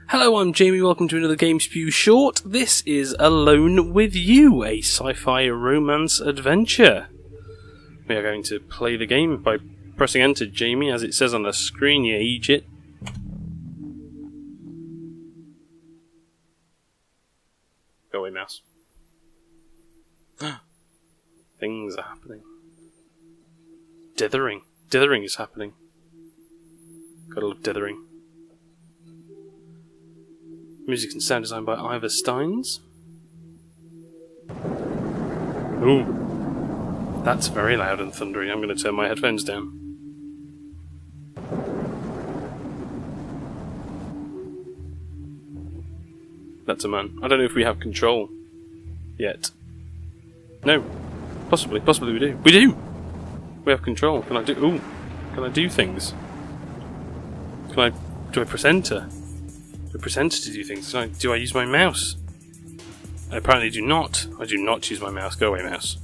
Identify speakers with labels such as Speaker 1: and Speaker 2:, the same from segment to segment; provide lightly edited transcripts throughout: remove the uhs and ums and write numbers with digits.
Speaker 1: Hello, I'm Jamie, welcome to another GameSpew short. This is Alone With You, a sci-fi romance adventure. We are going to play the game by pressing enter, Jamie, as it says on the screen, you idiot. Go away, mouse. Things are happening. Dithering. Dithering is happening. Gotta love dithering. Music and sound design by Ivor Steins. Ooh. That's very loud and thundering. I'm going to turn my headphones down. That's a man. I don't know if we have control yet. No. Possibly we do. We do! We have control. Can I do... Ooh. Can I do things? Do I press enter? Do I press enter to do things? Do I use my mouse? I apparently do not. I do not use my mouse. Go away, mouse.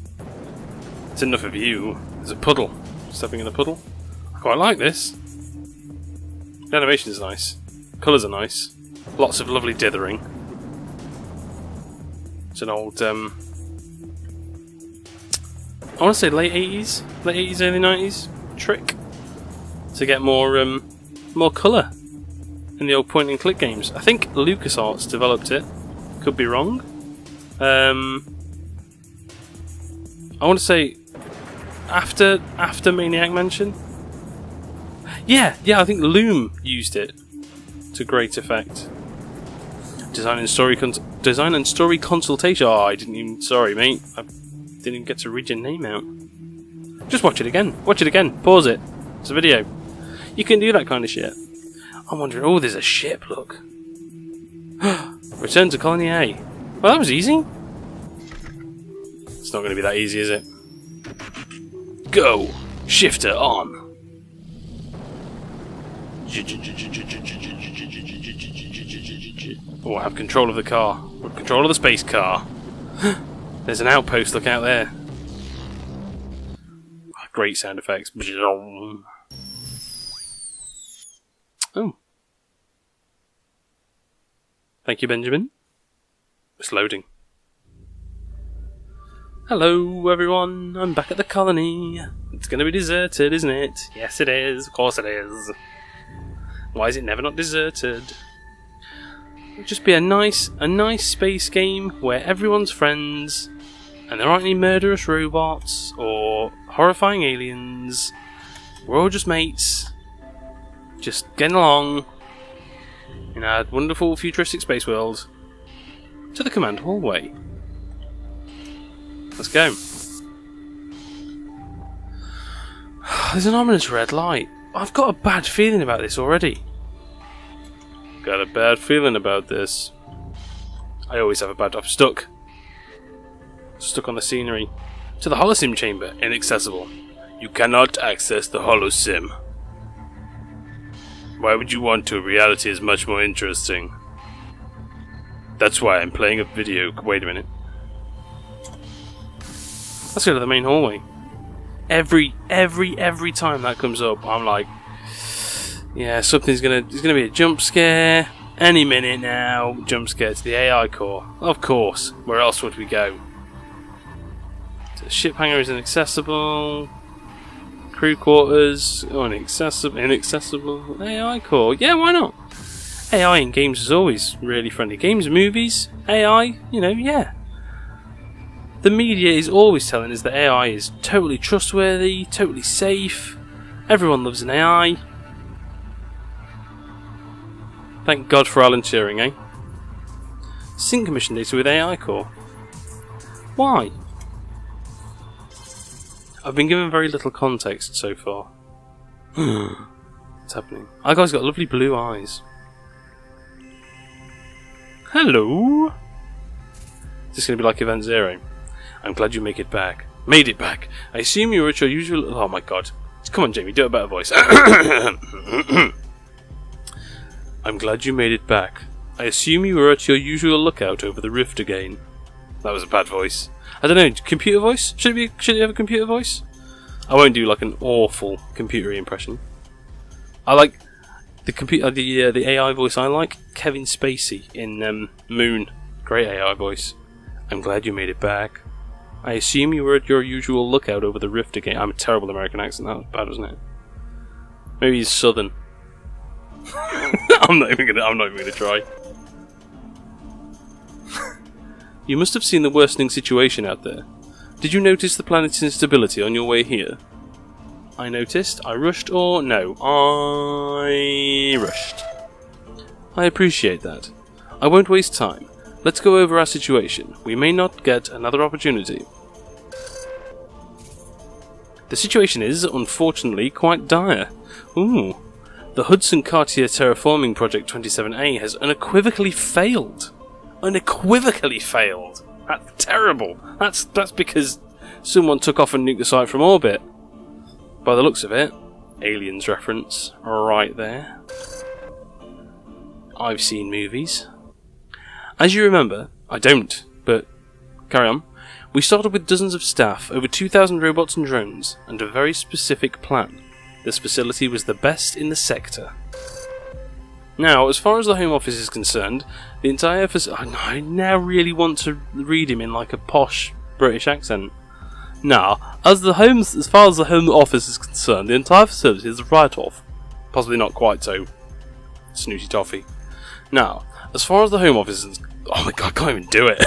Speaker 1: It's enough of you. There's a puddle. Stepping in a puddle. I quite like this. The animation is nice. Colours are nice. Lots of lovely dithering. It's an old, I want to say late 80s, early 90s trick to get more colour in the old point and click games. I think LucasArts developed it. Could be wrong. I want to say after Maniac Mansion. Yeah, I think Loom used it to great effect. Design and story consultation. Oh, I didn't even. Sorry, mate. I didn't even get to read your name out. Just watch it again. Watch it again. Pause it. It's a video. You can do that kind of shit. I'm wondering. Oh, there's a ship. Look. Return to Colony A. Well, that was easy. It's not going to be that easy, is it? Go. Shifter on. Oh, I have control of the car. Control of the space car. There's an outpost, look out there. Great sound effects. Oh. Thank you, Benjamin. It's loading. Hello, everyone. I'm back at the colony. It's going to be deserted, isn't it? Yes, it is. Of course it is. Why is it never not deserted? It'll just be a nice space game where everyone's friends and there aren't any murderous robots or horrifying aliens. We're all just mates, just getting along in our wonderful futuristic space world to the command hallway. Let's go. There's an ominous red light. I've got a bad feeling about this already. Got a bad feeling about this. I always have a bad... I'm stuck. Stuck on the scenery. To the holosim chamber. Inaccessible. You cannot access the holosim. Why would you want to? Reality is much more interesting. That's why I'm playing a video... Wait a minute. Let's go to the main hallway. Every time that comes up, I'm like... Yeah, there's gonna be a jump scare any minute now. Jump scare to the AI core. Of course. Where else would we go? The ship hangar is inaccessible. Crew quarters inaccessible. AI core. Yeah, why not? AI in games is always really friendly. Games, movies, AI. Yeah. The media is always telling us that AI is totally trustworthy, totally safe. Everyone loves an AI. Thank God for Alan Turing, eh? Sync mission data with AI core. Why? I've been given very little context so far. What's happening? That guy's got lovely blue eyes. Hello? Is this going to be like Event Zero? I'm glad you made it back. I assume you were at your usual... Oh my god. Come on, Jamie, do a better voice. I'm glad you made it back. I assume you were at your usual lookout over the rift again. That was a bad voice. I don't know, computer voice? Should it have a computer voice? I won't do like an awful computery impression. The AI voice I like, Kevin Spacey in Moon. Great AI voice. I'm glad you made it back. I assume you were at your usual lookout over the rift again. I'm a terrible American accent. That was bad, wasn't it? Maybe he's Southern. I'm not even gonna try. You must have seen the worsening situation out there. Did you notice the planet's instability on your way here? I noticed. I rushed, or no, I rushed. I appreciate that. I won't waste time. Let's go over our situation. We may not get another opportunity. The situation is, unfortunately, quite dire. Ooh. The Hudson Cartier Terraforming Project 27A has unequivocally failed. Unequivocally failed. That's terrible. That's because someone took off and nuked the site from orbit. By the looks of it, Aliens reference right there. I've seen movies. As you remember, I don't, but carry on. We started with dozens of staff, over 2,000 robots and drones, and a very specific plan. This facility was the best in the sector. Now, as far as the Home Office is concerned, the entire facility... I now really want to read him in like a posh British accent. Now, as far as the Home Office is concerned, the entire facility is a write-off. Possibly not quite so snooty toffee. Now, as far as the Home Office is... Oh my god, I can't even do it.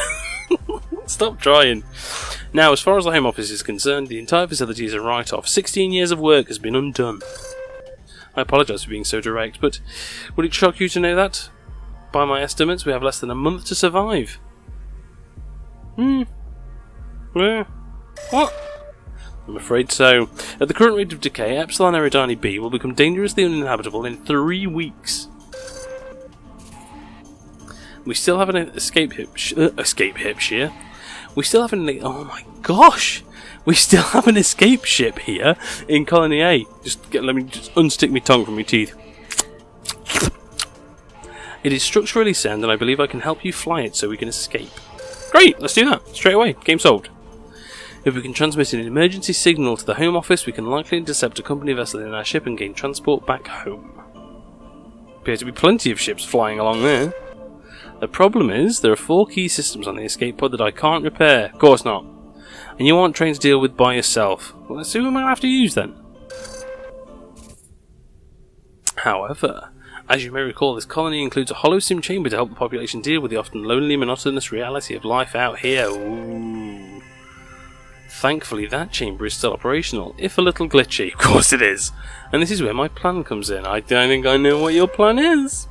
Speaker 1: Stop trying. Now, as far as the Home Office is concerned, the entire facility is a write-off. 16 years of work has been undone. I apologise for being so direct, but would it shock you to know that? By my estimates, we have less than a month to survive. Where? What? I'm afraid so. At the current rate of decay, Epsilon Eridani B will become dangerously uninhabitable in 3 weeks. We still have an escape hip shear. We still have an... Oh my gosh! We still have an escape ship here in Colony A. Let me just unstick my tongue from my teeth. It is structurally sound and I believe I can help you fly it so we can escape. Great! Let's do that. Straight away. Game solved. If we can transmit an emergency signal to the Home Office, we can likely intercept a company vessel in our ship and gain transport back home. Appears to be plenty of ships flying along there. The problem is, there are 4 key systems on the escape pod that I can't repair. Of course not. And you aren't trained to deal with by yourself. Well, let's see who I'm going to have to use then. However, as you may recall, this colony includes a hollow sim chamber to help the population deal with the often lonely, monotonous reality of life out here. Ooh. Thankfully, that chamber is still operational, if a little glitchy. Of course it is. And this is where my plan comes in. I don't think I know what your plan is.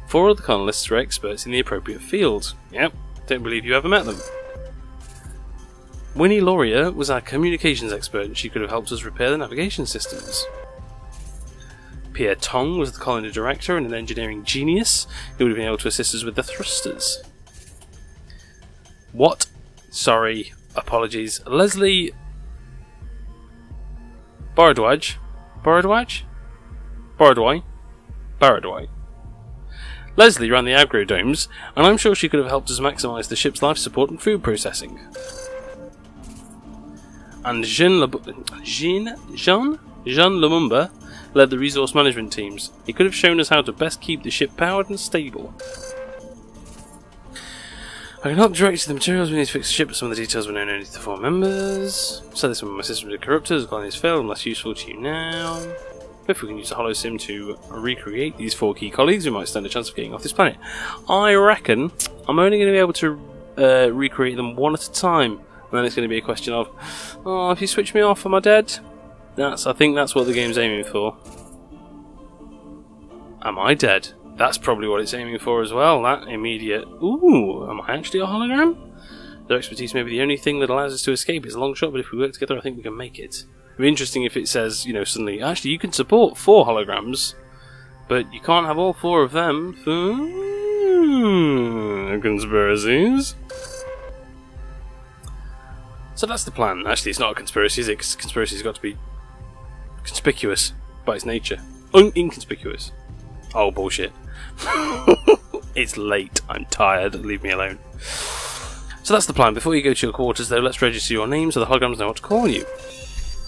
Speaker 1: 4 of the colonists are experts in the appropriate field. Yep, don't believe you ever met them. Winnie Laurier was our communications expert and she could have helped us repair the navigation systems. Pierre Tong was the colony director and an engineering genius who would have been able to assist us with the thrusters. What? Sorry, apologies. Leslie... Borodwaj? Leslie ran the aggro domes, and I'm sure she could have helped us maximise the ship's life support and food processing. And Jean Lumumba led the resource management teams. He could have shown us how to best keep the ship powered and stable. I can help direct the materials we need to fix the ship, but some of the details were known only to the 4 members. So this one of my systems are corrupted, the colony has failed and less useful to you now. If we can use a hollow sim to recreate these 4 key colleagues, we might stand a chance of getting off this planet. I reckon I'm only going to be able to recreate them 1 at a time, and then it's going to be a question of, oh, if you switch me off, am I dead? I think that's what the game's aiming for. Am I dead? That's probably what it's aiming for as well, that immediate, ooh, am I actually a hologram? Their expertise may be the only thing that allows us to escape. It's a long shot, but if we work together, I think we can make it. It'd be interesting if it says, suddenly, actually, you can support 4 holograms, but you can't have all 4 of them for conspiracies. So that's the plan. Actually, it's not a conspiracy, is it? Because conspiracy's got to be conspicuous by its nature. Inconspicuous. Oh, bullshit. It's late. I'm tired. Leave me alone. So that's the plan. Before you go to your quarters, though, let's register your name so the holograms know what to call you.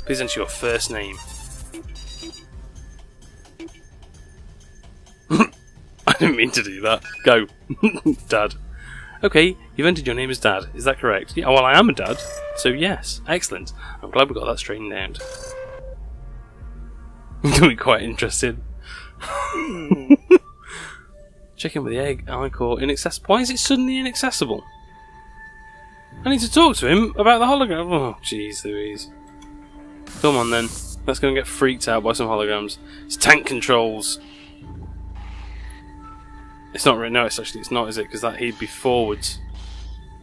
Speaker 1: Please enter your first name. didn't mean to do that. Go. Dad. Okay, you've entered your name as Dad. Is that correct? Yeah, well, I am a dad. So yes. Excellent. I'm glad we got that straightened out. I'm going to be quite interested. Check in with the egg. I call inaccessible. Why is it suddenly inaccessible? I need to talk to him about the hologram. Oh, jeez Louise. Come on then. Let's go and get freaked out by some holograms. It's tank controls. It's not really. No, it's not, is it? Because that he'd be forwards.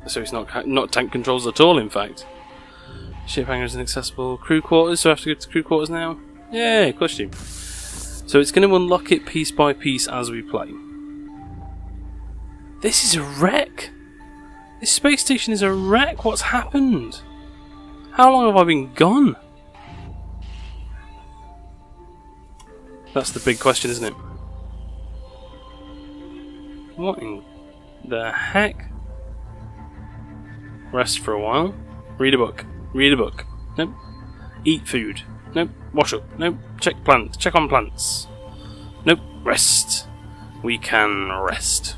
Speaker 1: So it's not tank controls at all. In fact, ship hangar is inaccessible. Crew quarters. So I have to go to crew quarters now. Yay, costume. So it's going to unlock it piece by piece as we play. This is a wreck. This space station is a wreck. What's happened? How long have I been gone? That's the big question, isn't it? What in the heck? Rest for a while. Read a book. Read a book. Nope. Eat food. Nope. Wash up. Nope. Check plants. Check on plants. Nope. Rest. We can rest.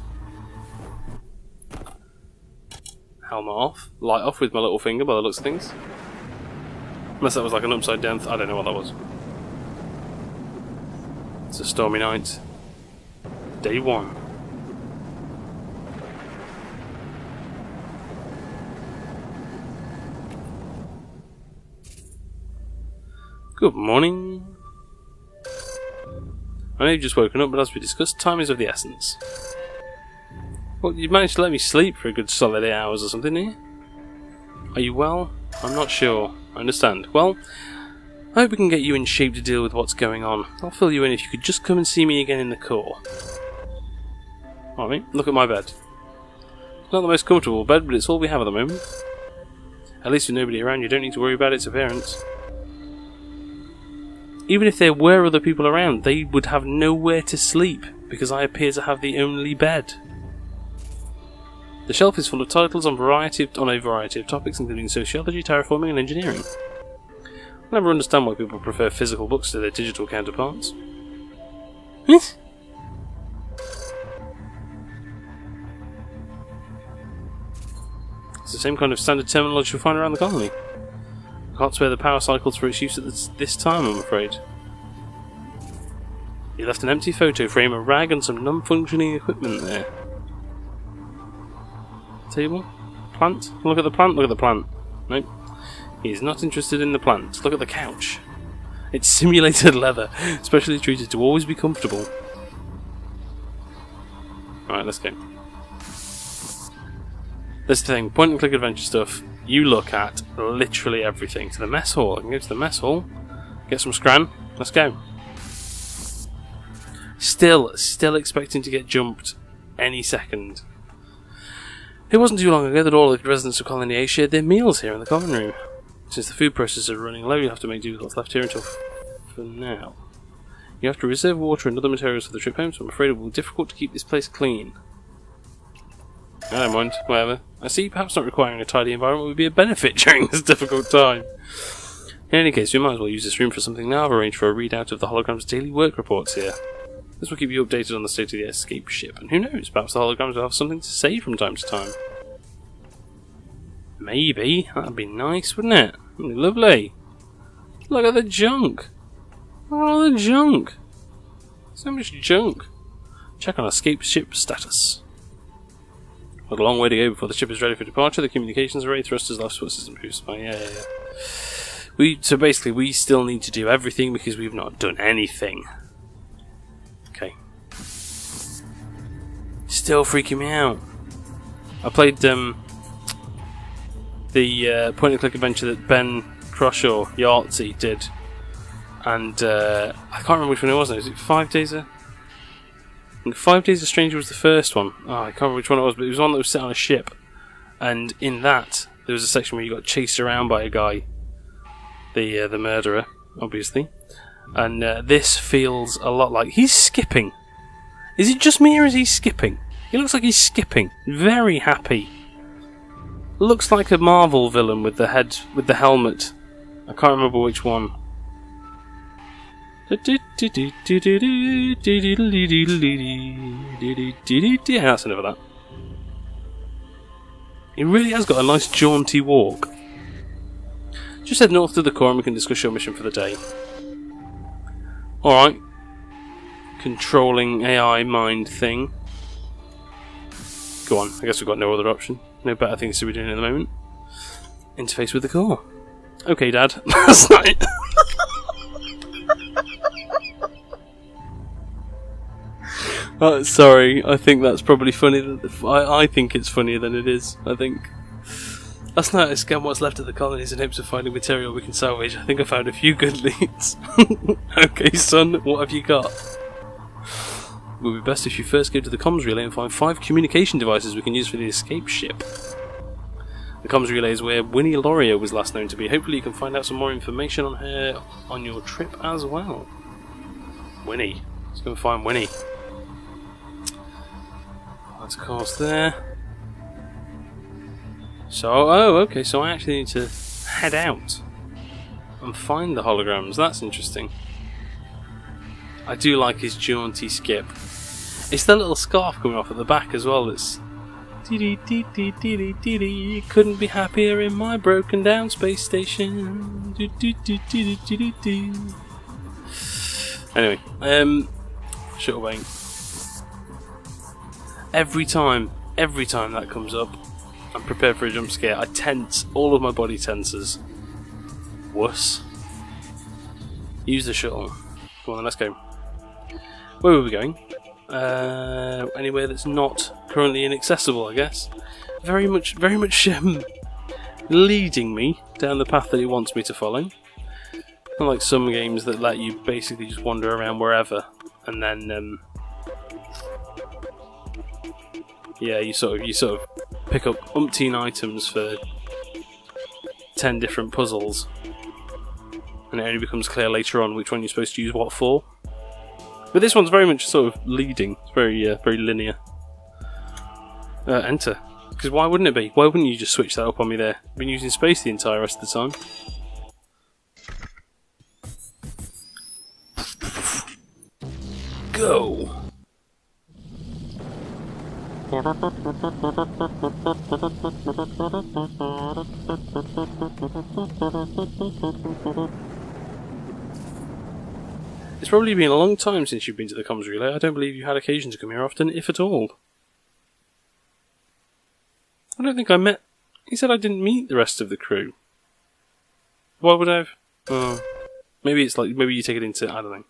Speaker 1: Helmet off. Light off with my little finger by the looks of things. Unless that was like an upside down. I don't know what that was. It's a stormy night. Day 1. Good morning. I know you've just woken up, but as we discussed, time is of the essence. Well, you managed to let me sleep for a good solid 8 hours or something here. Are you well? I'm not sure. I understand. Well, I hope we can get you in shape to deal with what's going on. I'll fill you in if you could just come and see me again in the core. Alright, look at my bed. It's not the most comfortable bed, but it's all we have at the moment. At least with nobody around, you don't need to worry about its appearance. Even if there were other people around, they would have nowhere to sleep, because I appear to have the only bed. The shelf is full of titles on a variety of topics, including sociology, terraforming, and engineering. I never understand why people prefer physical books to their digital counterparts. It's the same kind of standard terminology you'll find around the colony. I can't spare the power cycles for its use at this time, I'm afraid. You left an empty photo frame, a rag, and some non-functioning equipment there. Table? Plant? Look at the plant, look at the plant. Nope. He is not interested in the plant. Look at the couch. It's simulated leather, specially treated to always be comfortable. Alright, let's go. This thing, point and click adventure stuff. You look at literally everything. To the mess hall. I can go to the mess hall. Get some scran. Let's go. Still expecting to get jumped any second. It wasn't too long ago that all the residents of Colony A shared their meals here in the common room. Since the food processes are running low, you have to make do with what's left here until for now. You have to reserve water and other materials for the trip home, so I'm afraid it will be difficult to keep this place clean. I don't mind, whatever. I see perhaps not requiring a tidy environment would be a benefit during this difficult time. In any case, we might as well use this room for something now. I've arranged for a readout of the hologram's daily work reports here. This will keep you updated on the state of the escape ship, and who knows, perhaps the holograms will have something to say from time to time. Maybe. That'd be nice, wouldn't it? That'd be lovely. Look at the junk. Look at all the junk. So much junk. Check on escape ship status. Got a long way to go before the ship is ready for departure. The communications array, thrusters, life support system boost. Oh, yeah. So basically, we still need to do everything because we've not done anything. Okay. Still freaking me out. I played the point-and-click adventure that Ben Croshaw, Yahtzee, did. And I can't remember which one it was now. Was it 5 Days of... 5 Days of Stranger was the first one. Oh, I can't remember which one it was, but it was one that was set on a ship. And in that, there was a section where you got chased around by a guy. The murderer, obviously. And this feels a lot like... He's skipping. Is it just me or is he skipping? He looks like he's skipping. Very happy. Looks like a Marvel villain with the head, with the helmet. I can't remember which one. Yeah, that's enough of that. He really has got a nice jaunty walk. Just head north to the core and we can discuss your mission for the day. Alright. Controlling AI mind thing. Go on, I guess we've got no other option. No better things to be doing at the moment. Interface with the core. Okay, Dad. That's not it. Sorry, I think that's probably funny. I think it's funnier than it is, I think. Last night I scanned what's left of the colonies in hopes of finding material we can salvage. I think I found a few good leads. Okay, son, what have you got? It would be best if you first go to the comms relay and find 5 communication devices we can use for the escape ship. The comms relay is where Winnie Laurier was last known to be. Hopefully you can find out some more information on her on your trip as well. Winnie. Let's go and find Winnie. That's a course there. So, oh, okay, so I actually need to head out and find the holograms. That's interesting. I do like his jaunty skip. It's the little scarf coming off at the back as well. It's couldn't be happier in my broken down space station. Anyway, shuttle bank. Every time that comes up, I'm prepared for a jump scare. I tense. All of my body tenses. Wuss. Use the shuttle. Come on then, let's go. Where were we going? Anywhere that's not currently inaccessible, I guess. Very much leading me down the path that he wants me to follow. Unlike some games that let you basically just wander around wherever, and then yeah, you sort of pick up umpteen items for 10 different puzzles, and it only becomes clear later on which one you're supposed to use what for. But this one's very much sort of leading. It's very linear. Enter. Because why wouldn't it be? Why wouldn't you just switch that up on me there? I've been using space the entire rest of the time. Go! It's probably been a long time since you've been to the comms relay. I don't believe you had occasion to come here often, if at all. I don't think I met... He said I didn't meet the rest of the crew. Why would I have... Oh, maybe it's like... Maybe you take it into... I don't know.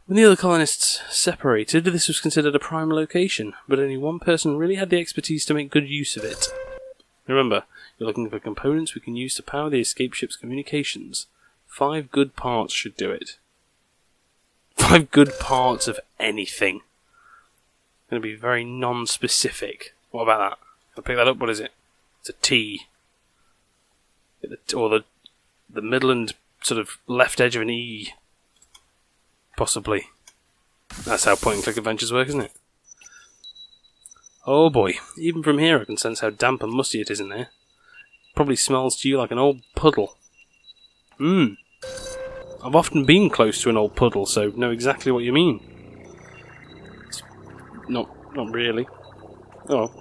Speaker 1: When the other colonists separated, this was considered a prime location, but only one person really had the expertise to make good use of it. Remember, you're looking for components we can use to power the escape ship's communications. 5 good parts should do it. 5 good parts of anything. Going to be very non-specific. What about that? I'll pick that up. What is it? It's a T. Or the middle and sort of left edge of an E. Possibly. That's how point and click adventures work, isn't it? Oh boy. Even from here I can sense how damp and musty it is in there. Probably smells to you like an old puddle. I've often been close to an old puddle, so know exactly what you mean. It's not really. Oh.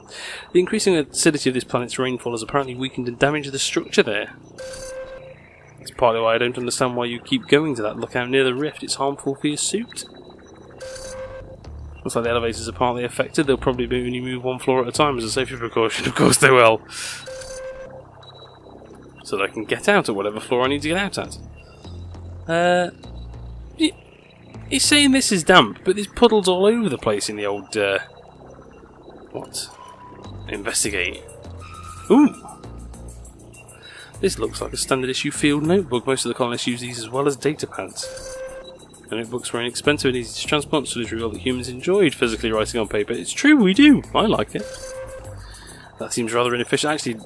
Speaker 1: The increasing acidity of this planet's rainfall has apparently weakened and damaged the structure there. That's partly why I don't understand why you keep going to that lookout near the rift. It's harmful for your suit. Looks like the elevators are partly affected. They'll probably only move 1 floor at a time as a safety precaution. Of course they will. So that I can get out at whatever floor I need to get out at. He's saying this is damp, but there's puddles all over the place in the old, what? Investigate. Ooh! This looks like a standard issue field notebook. Most of the colonists use these as well as data pads. The notebooks were inexpensive and easy to transport, so it's real that humans enjoyed physically writing on paper. It's true, we do! I like it. That seems rather inefficient. Actually,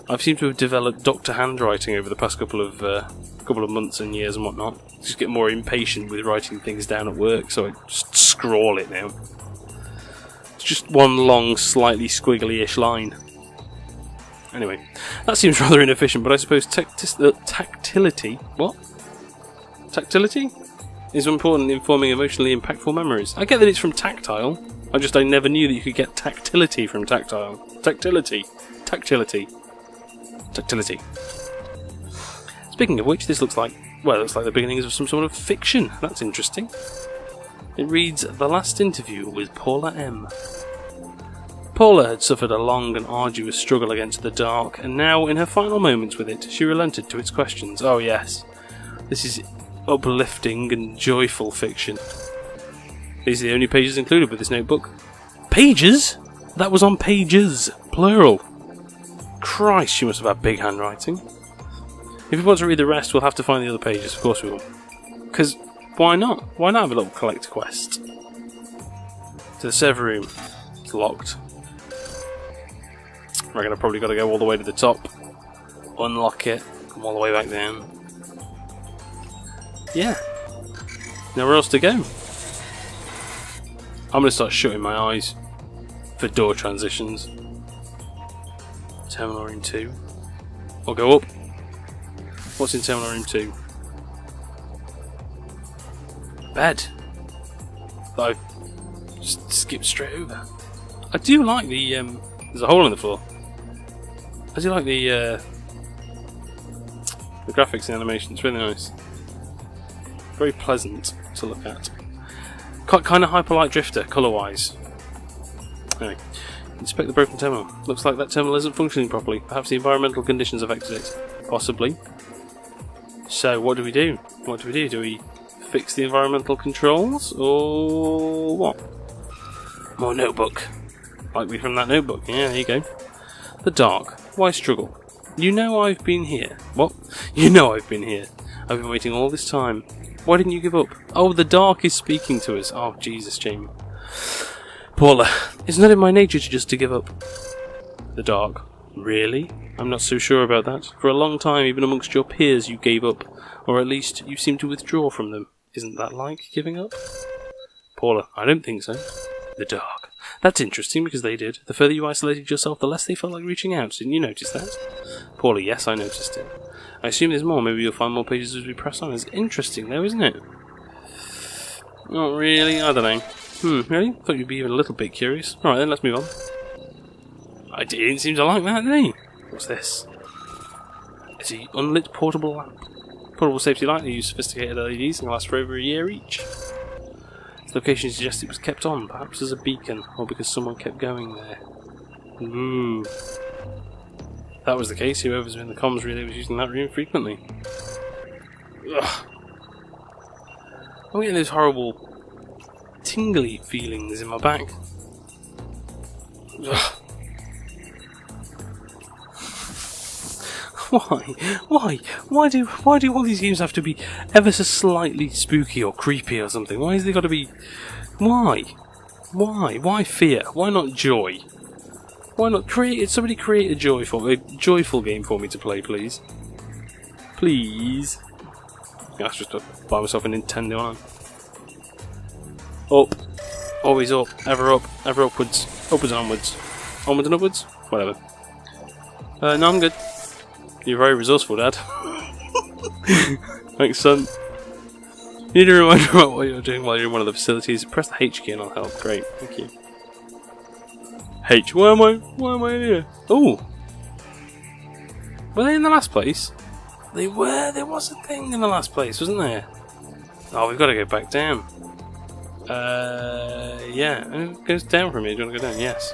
Speaker 1: I've seemed to have developed doctor handwriting over the past couple of months and years and whatnot. Just get more impatient with writing things down at work, so I just scrawl it now. It's just one long, slightly squiggly-ish line. Anyway, that seems rather inefficient, but I suppose tactility... What? Tactility? is important in forming emotionally impactful memories. I get that it's from tactile. I never knew that you could get tactility from tactile. Tactility. Speaking of which, this looks like the beginnings of some sort of fiction. That's interesting. It reads, The Last Interview with Paula M. Paula had suffered a long and arduous struggle against the dark, and now, in her final moments with it, she relented to its questions. Oh yes, this is uplifting and joyful fiction. These are the only pages included with this notebook. Pages? That was on pages, plural. Christ, she must have had big handwriting. If we want to read the rest, we'll have to find the other pages. Of course we will. Because, why not? Why not have a little collect quest? To the server room. It's locked. We're going to probably got to go all the way to the top. Unlock it. Come all the way back down. Yeah. Nowhere else to go. I'm going to start shutting my eyes for door transitions. Terminal room 2. I'll go up. What's in terminal room 2? Bed. That I've just skipped straight over. I do like the there's a hole in the floor. I do like the graphics and animation. It's really nice. Very pleasant to look at. Kind of Hyperlight Drifter, colour-wise. Anyway, inspect the broken terminal. Looks like that terminal isn't functioning properly. Perhaps the environmental conditions affected it. Possibly. So, what do we do? Do we fix the environmental controls, or what? More notebook. Like we from that notebook. Yeah, there you go. The dark. Why struggle? You know I've been here. What? You know I've been here. I've been waiting all this time. Why didn't you give up? Oh, the dark is speaking to us. Oh, Jesus, Jamie. Paula, it's not in my nature to give up. The dark. Really? I'm not so sure about that. For a long time, even amongst your peers, you gave up. Or at least, you seem to withdraw from them. Isn't that like giving up? Paula, I don't think so. The dark. That's interesting, because they did. The further you isolated yourself, the less they felt like reaching out. Didn't you notice that? Paula, yes, I noticed it. I assume there's more. Maybe you'll find more pages as we press on. It's interesting, though, isn't it? Not really. I don't know. Really? Thought you'd be even a little bit curious. Alright then, let's move on. I didn't seem to like that, did he? What's this? It's an unlit portable lamp. Portable safety light. They use sophisticated LEDs and last for over a year each. Its location suggests it was kept on, perhaps as a beacon, or because someone kept going there. If that was the case, whoever's in the comms relay was using that room frequently. Ugh. I'm getting those horrible tingly feelings in my back. Ugh. Why do all these games have to be ever so slightly spooky or creepy or something? Why has they got to be? Why fear? Why not joy? Why not somebody create a joyful game for me to play, please? Please. Yeah, that's just to buy myself a Nintendo, aren't I? Up. Always up. Ever upwards. Upwards and onwards. Onwards and upwards? Whatever. No, I'm good. You're very resourceful, Dad. Thanks, son. You need a reminder about what you're doing while you're in one of the facilities. Press the H key and I'll help. Great, thank you. H, why am I in here? Oh! Were they in the last place? They were. There was a thing in the last place, wasn't there? Oh, we've got to go back down. Yeah. And it goes down from here. Do you want to go down? Yes.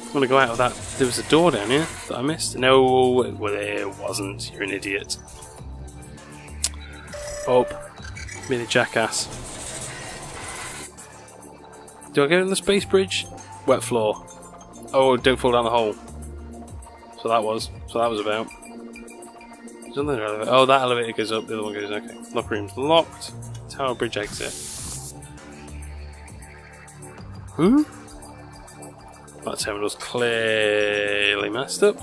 Speaker 1: I want to go out of that. There was a door down here that I missed. No, well, there wasn't. You're an idiot. Up. Being a jackass. Do I go in the space bridge? Wet floor. Oh, don't fall down the hole. So that was about. There's another elevator. Oh, that elevator goes up, the other one goes, okay. Locker room's locked. Tower bridge exit. That terminal's clearly messed up.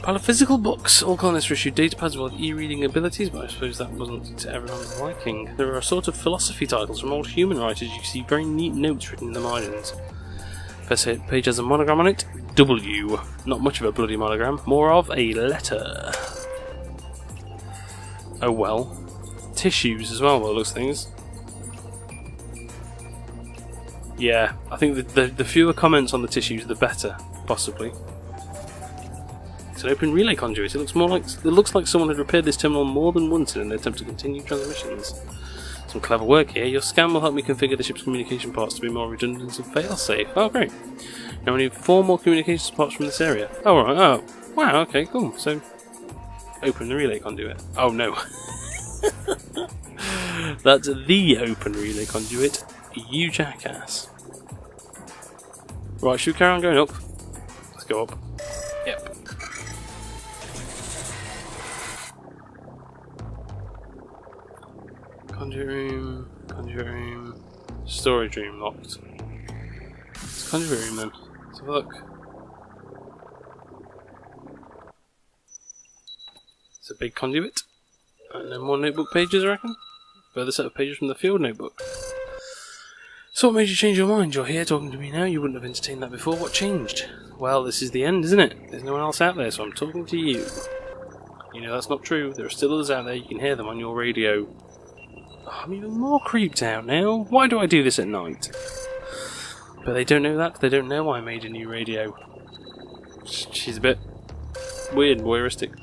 Speaker 1: Pile of physical books. All colonists were issued datapads with e-reading abilities, but I suppose that wasn't to everyone's liking. There are a sort of philosophy titles from old human writers. You see very neat notes written in the margins. First page has a monogram on it. W. Not much of a bloody monogram. More of a letter. Oh well. tissues as well, by the looks of things. Yeah, I think the fewer comments on the tissues, the better, possibly. It's an open relay conduit. It looks like someone had repaired this terminal more than once in an attempt to continue transmissions. Some clever work here. Your scan will help me configure the ship's communication parts to be more redundant and fail-safe. Oh, great. Now we need 4 more communications parts from this area. Oh, right. Oh, wow. Okay, cool. So, open the relay conduit. Oh, no. That's the open relay conduit. You jackass. Right, should we carry on going up? Let's go up. Yep. Conduit room, storage room locked. It's conduit room then. Let's have a look. It's a big conduit. And then more notebook pages, I reckon. Further set of pages from the field notebook. So what made you change your mind? You're here talking to me now. You wouldn't have entertained that before. What changed? Well, this is the end, isn't it? There's no one else out there, so I'm talking to you. You know that's not true. There are still others out there. You can hear them on your radio. Oh, I'm even more creeped out now. Why do I do this at night? But they don't know that. They don't know I made a new radio. She's a bit weird, voyeuristic.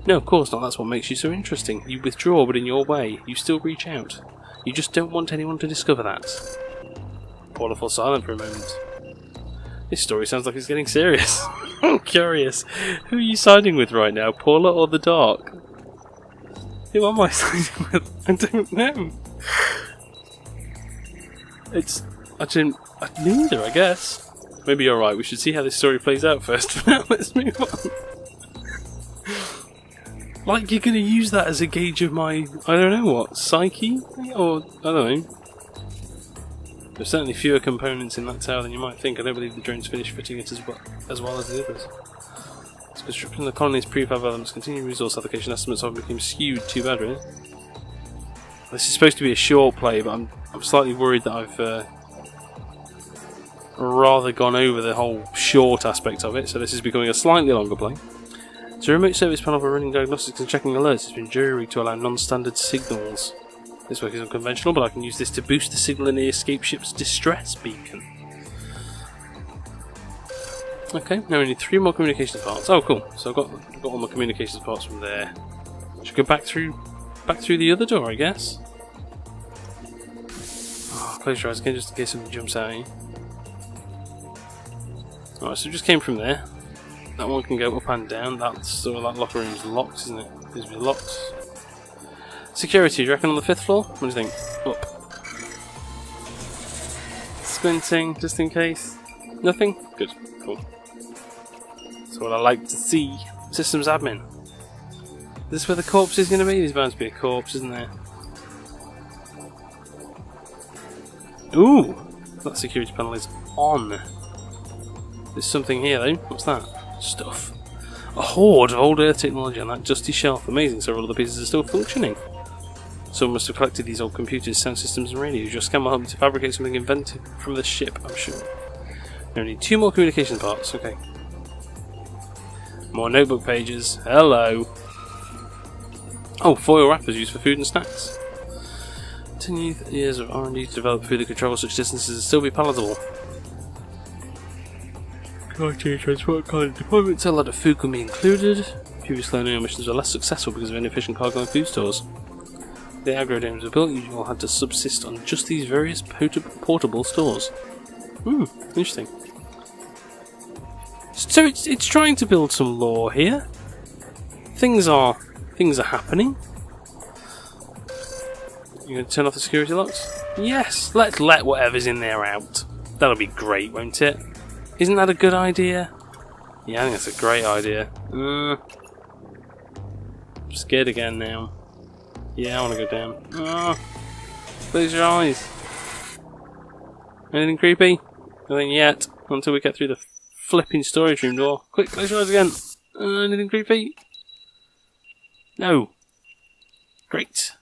Speaker 1: No, of course not. That's what makes you so interesting. You withdraw, but in your way. You still reach out. You just don't want anyone to discover that. Paula falls silent for a moment. This story sounds like it's getting serious. I'm curious. Who are you siding with right now, Paula or the Dark? Who am I siding with? I don't know. Neither, I guess. Maybe you're right. We should see how this story plays out first. For now, let's move on. Like you're going to use that as a gauge of my, I don't know what, psyche? Or, I don't know. There's certainly fewer components in that tower than you might think. I don't believe the drone's finished fitting it as well as the others. As construction of the colony's prefab elements continue, resource allocation estimates have become skewed. Too bad, really. This is supposed to be a short play, but I'm slightly worried that I've rather gone over the whole short aspect of it, so this is becoming a slightly longer play. So a remote service panel for running diagnostics and checking alerts has been jury-rigged to allow non-standard signals. This work is unconventional, but I can use this to boost the signal in the escape ship's distress beacon. Okay, now we need 3 more communications parts. Oh, cool. So I've got all my communications parts from there. Should go back through the other door, I guess. Oh, close your eyes again, just in case something jumps out at you. Alright, so it just came from there. That one can go up and down. That locker room's locked, isn't it? It needs to be locked. Security, do you reckon on the 5th floor? What do you think? Up. Squinting, just in case. Nothing? Good, cool. That's what I like to see. Systems admin. Is this where the corpse is going to be? There's bound to be a corpse, isn't there? Ooh! That security panel is on. There's something here though. What's that? Stuff. A hoard of old Earth technology on that dusty shelf. Amazing, several of the pieces are still functioning. Someone must have collected these old computers, sound systems and radios. Your scan will help me to fabricate something invented from the ship, I'm sure. Now we need 2 more communication parts, okay. More notebook pages. Hello. Oh, foil wrappers used for food and snacks. 10 years of R&D to develop food that could travel such distances and still be palatable. IT transport kind deployments, a lot of food can be included. Previous colonial missions were less successful because of inefficient cargo and food stores. The aggro dams were built, you all had to subsist on just these various portable stores. Interesting. So it's trying to build some lore here. Things are happening. You gonna turn off the security locks? Yes, let's let whatever's in there out. That'll be great, won't it? Isn't that a good idea? Yeah, I think that's a great idea. I'm scared again now. Yeah, I want to go down. Close your eyes. Anything creepy? Nothing yet, until we get through the flipping storage room door. Quick, close your eyes again. Anything creepy? No. Great.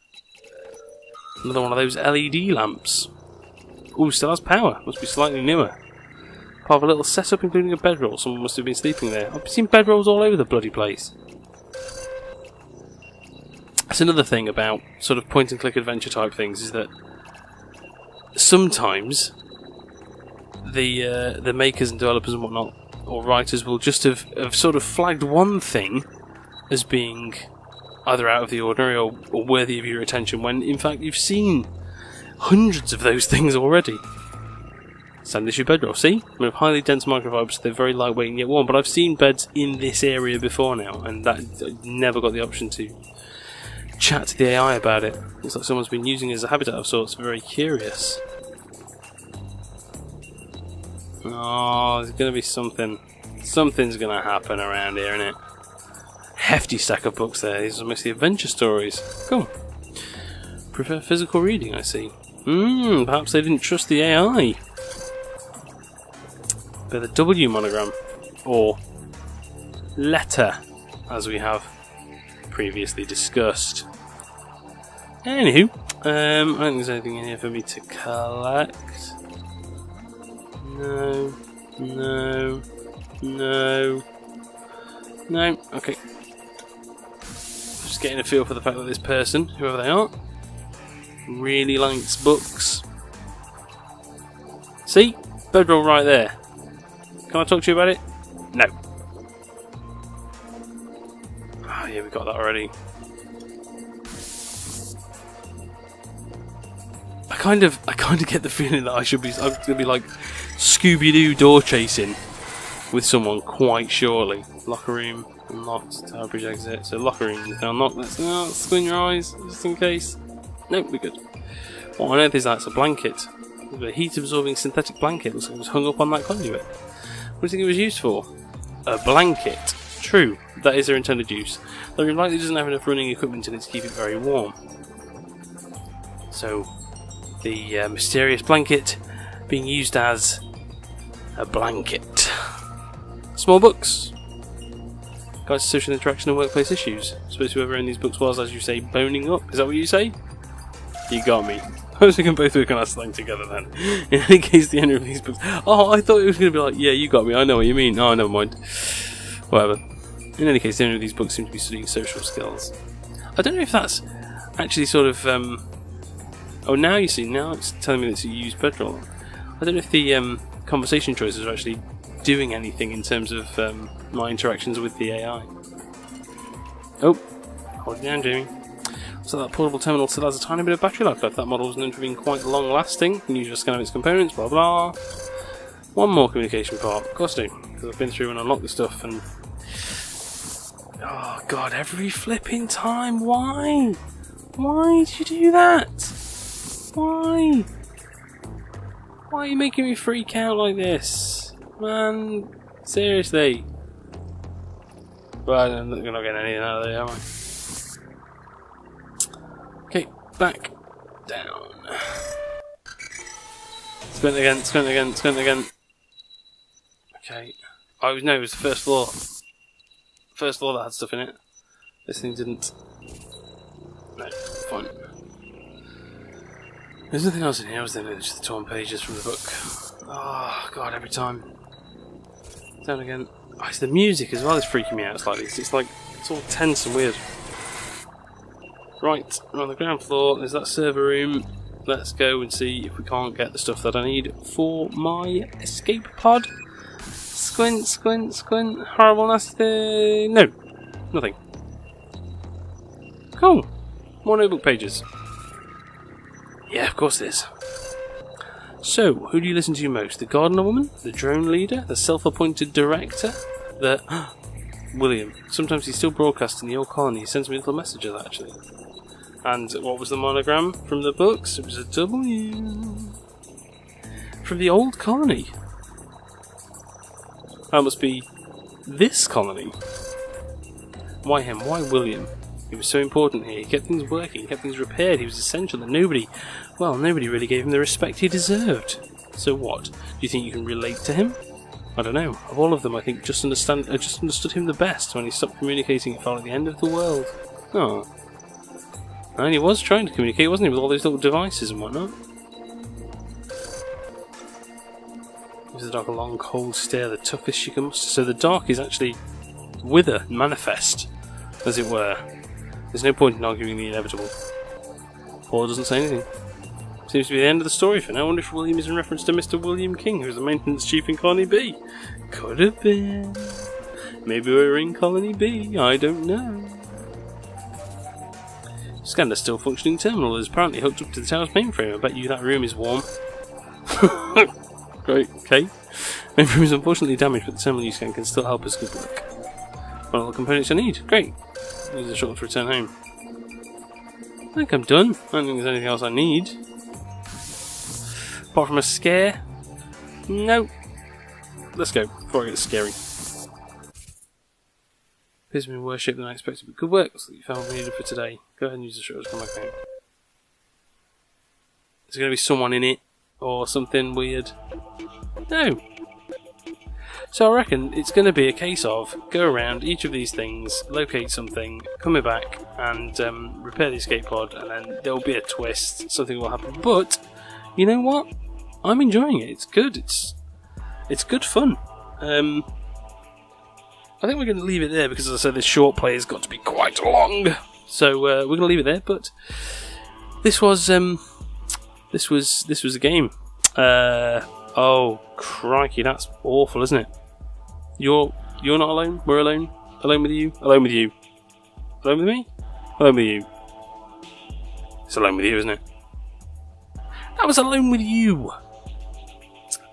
Speaker 1: Another one of those LED lamps. Ooh, still has power. Must be slightly newer. Part of a little setup including a bedroll. Someone must have been sleeping there. I've seen bedrolls all over the bloody place. That's another thing about sort of point-and-click adventure type things, is that sometimes the makers and developers and whatnot, or writers, will just have sort of flagged one thing as being either out of the ordinary or worthy of your attention, when in fact you've seen hundreds of those things already. Standard issue bedroll, see? I have highly dense microfibers, so they're very lightweight and yet warm, but I've seen beds in this area before now, and that I never got the option to chat to the AI about it. Looks like someone's been using it as a habitat of sorts. Very curious. Oh, there's going to be something. Something's going to happen around here, innit? Hefty stack of books there. These are mostly adventure stories. Cool. Prefer physical reading, I see. Perhaps they didn't trust the AI. But the W monogram. Or letter, as we have previously discussed. Anywho, I don't think there's anything in here for me to collect. No. Okay. Just getting a feel for the fact that this person, whoever they are, really likes books. See? Bedroll right there. Can I talk to you about it? No. Oh yeah, we got that already. I kind of get the feeling that I'm gonna be like Scooby-Doo door chasing with someone quite surely. Locker room unlocked, tower bridge exit. So locker room is now unlocked. Let's squint your eyes just in case. Nope, we're good. What on earth is that? It's a blanket. A heat-absorbing synthetic blanket. Looks like it was hung up on that conduit. What do you think it was used for? A blanket. True, that is their intended use. Though it likely doesn't have enough running equipment in it to keep it very warm. So, the mysterious blanket being used as a blanket. Small books. Guides to social interaction and workplace issues. I suppose whoever owned these books was, as you say, boning up. Is that what you say? You got me. I suppose we can both work on our slang together then. In any case, the owner of these books... Oh, I thought it was going to be like, yeah, you got me, I know what you mean. Oh, never mind. Whatever. In any case, the owner of these books seem to be studying social skills. I don't know if that's actually sort of... Oh, now you see, now it's telling me that it's a used bedroll. I don't know if the conversation choices are actually doing anything in terms of my interactions with the AI. Oh, hold it down, Jamie. So that portable terminal still has a tiny bit of battery life left. That model is known for being quite long lasting. You can use your scan of its components, blah blah. One more communication part. Of course I do, because I've been through and unlocked the stuff and... Oh god, every flipping time, why? Why did you do that? Why? Why are you making me freak out like this? Man, seriously. Well, I'm not getting anything out of there, am I? Okay, back down. Squint again. Okay. Oh no, it was the first floor. First floor that had stuff in it. This thing didn't. No, fine. There's nothing else in here, was there? Just the torn pages from the book. Oh god, every time. Down again. Oh, it's the music as well is freaking me out slightly. It's like, it's all tense and weird. Right, we're on the ground floor, there's that server room. Let's go and see if we can't get the stuff that I need for my escape pod. Squint. Horrible, nasty. No, nothing. Cool. More notebook pages. Yeah, of course it is. So, who do you listen to most? The gardener woman? The drone leader? The self-appointed director? The... William. Sometimes he's still broadcasting the old colony. He sends me a little message of that, actually. And what was the monogram from the books? It was a W. From the old colony. That must be this colony. Why him? Why William? He was so important here. He kept things working, kept things repaired. He was essential, and nobody really gave him the respect he deserved. So what? Do you think you can relate to him? I don't know. Of all of them, I think I just understood him the best. When he stopped communicating, it felt like the end of the world. Oh. And he was trying to communicate, wasn't he, with all those little devices and whatnot? Gives the dark a long, cold stare, the toughest she can muster. So the dark is actually wither, manifest, as it were. There's no point in arguing the inevitable. Paul doesn't say anything. Seems to be the end of the story for now. I wonder if William is in reference to Mr. William King, who was the maintenance chief in Colony B. Could have been. Maybe we're in Colony B, I don't know. Scanner's still functioning terminal is apparently hooked up to the tower's mainframe. I bet you that room is warm. Great, okay. Mainframe is unfortunately damaged, but the terminal you scan can still help us. Good luck. Well, all the components I need. Great. Use the shuttle to return home. I think I'm done. I don't think there's anything else I need. Apart from a scare? No. Let's go, before it gets scary. Appears to be in worse shape than I expected, but good work. Looks like you found what we needed for today. Go ahead and use the shuttle to come back home. Is there going to be someone in it? Or something weird? No. So I reckon it's going to be a case of go around each of these things, locate something, coming back and repair the escape pod, and then there'll be a twist, something will happen. But, you know what? I'm enjoying it. It's good. It's good fun. I think we're going to leave it there because, as I said, this short play has got to be quite long. So we're going to leave it there. But this was a game. Oh crikey, that's awful, isn't it? You're not alone. We're alone. Alone with you. Alone with you. Alone with me. Alone with you. It's alone with you, isn't it? That was Alone with You.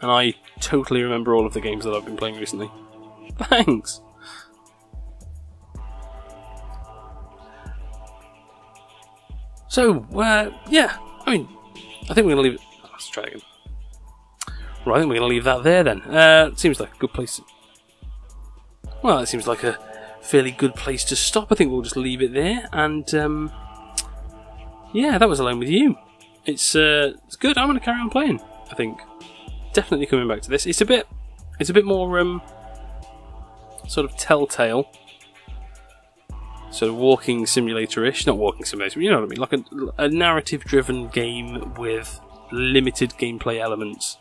Speaker 1: And I totally remember all of the games that I've been playing recently. Thanks. So, yeah. I mean, I think we're going to leave it. Let's try again. Right, I think we're going to leave that there then. It seems like a good place. Well, it seems like a fairly good place to stop. I think we'll just leave it there. And, yeah, that was Alone with You. It's good. I'm going to carry on playing, I think. Definitely coming back to this. It's a bit more sort of Telltale, sort of walking simulator-ish. Not walking simulator, you know what I mean? Like a narrative-driven game with limited gameplay elements.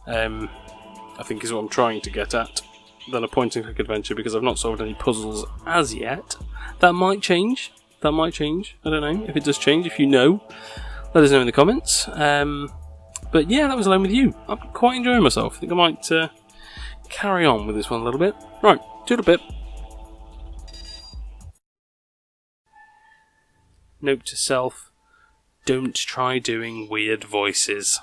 Speaker 1: I think is what I'm trying to get at. Than a point-and-click adventure, because I've not solved any puzzles as yet. That might change. I don't know. If it does change, if you know, let us know in the comments. But yeah, that was Alone with You. I'm quite enjoying myself. I think I might carry on with this one a little bit. Right, toodle bit. Note to self, don't try doing weird voices.